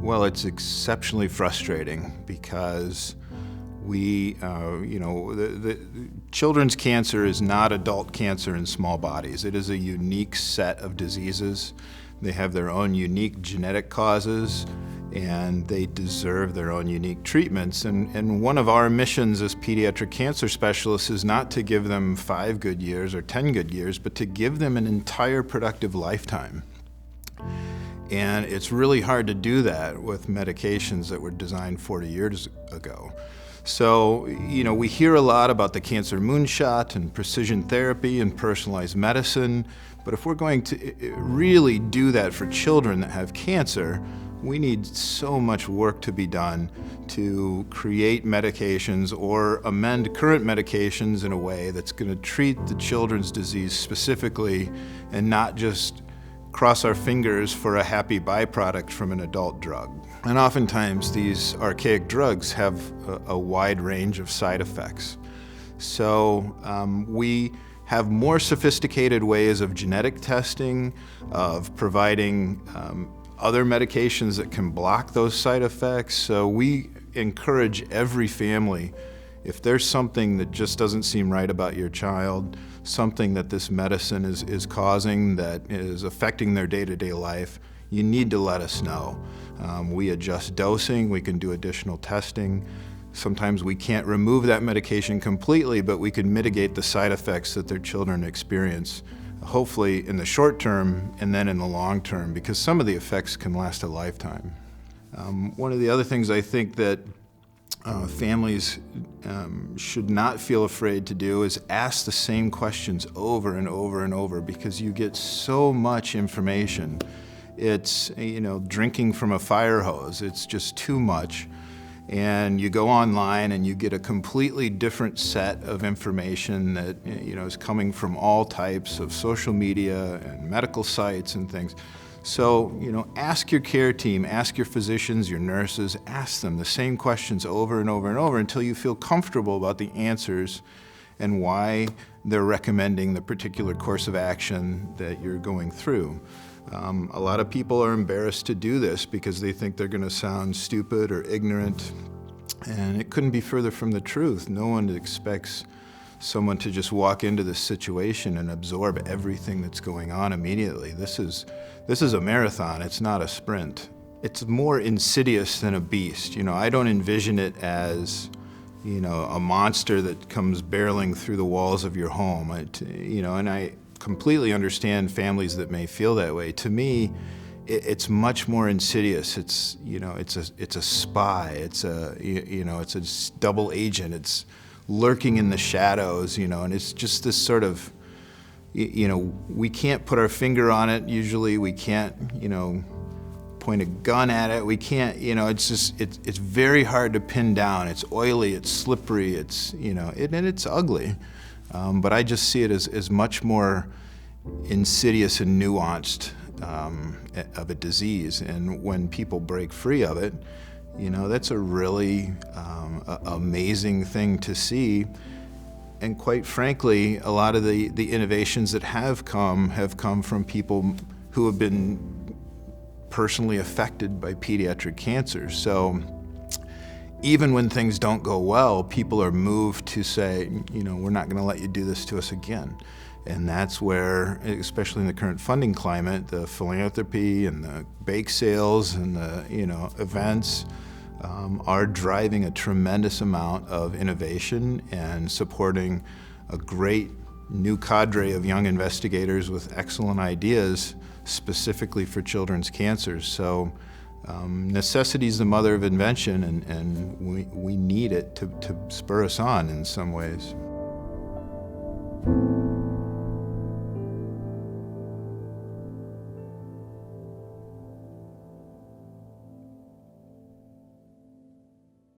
Well, it's exceptionally frustrating because the children's cancer is not adult cancer in small bodies. It is a unique set of diseases. They have their own unique genetic causes, and they deserve their own unique treatments. And one of our missions as pediatric cancer specialists is not to give them 5 good years or 10 good years, but to give them an entire productive lifetime. And it's really hard to do that with medications that were designed 40 years ago. So, we hear a lot about the cancer moonshot and precision therapy and personalized medicine, but if we're going to really do that for children that have cancer, we need so much work to be done to create medications or amend current medications in a way that's going to treat the children's disease specifically and not just cross our fingers for a happy byproduct from an adult drug. And oftentimes these archaic drugs have a wide range of side effects. So we have more sophisticated ways of genetic testing, of providing other medications that can block those side effects. So we encourage every family, if there's something that just doesn't seem right about your child, something that this medicine is causing that is affecting their day-to-day life, you need to let us know. We adjust dosing, we can do additional testing. Sometimes we can't remove that medication completely, but we can mitigate the side effects that their children experience, hopefully in the short term and then in the long term, because some of the effects can last a lifetime. One of the other things I think that families should not feel afraid to do is ask the same questions over and over and over, because you get so much information. It's, drinking from a fire hose. It's just too much. And you go online and you get a completely different set of information that, is coming from all types of social media and medical sites and things. So, ask your care team, ask your physicians, your nurses, ask them the same questions over and over and over until you feel comfortable about the answers and why they're recommending the particular course of action that you're going through. A lot of people are embarrassed to do this because they think they're going to sound stupid or ignorant, and it couldn't be further from the truth. No one expects someone to just walk into this situation and absorb everything that's going on immediately. This is a marathon, it's not a sprint. It's more insidious than a beast. I don't envision it as, a monster that comes barreling through the walls of your home. And I completely understand families that may feel that way. To me, it's much more insidious. It's a spy. It's a double agent. It's lurking in the shadows, and it's just this sort of, we can't put our finger on it. Usually we can't, point a gun at it. We can't, it's very hard to pin down. It's oily, it's slippery, and it's ugly. But I just see it as much more insidious and nuanced of a disease. And when people break free of it, that's a really amazing thing to see. And quite frankly, a lot of the innovations that have come from people who have been personally affected by pediatric cancer. So even when things don't go well, people are moved to say, we're not going to let you do this to us again. And that's where, especially in the current funding climate, the philanthropy and the bake sales and the events are driving a tremendous amount of innovation and supporting a great new cadre of young investigators with excellent ideas specifically for children's cancers. So necessity is the mother of invention, and we need it to spur us on in some ways.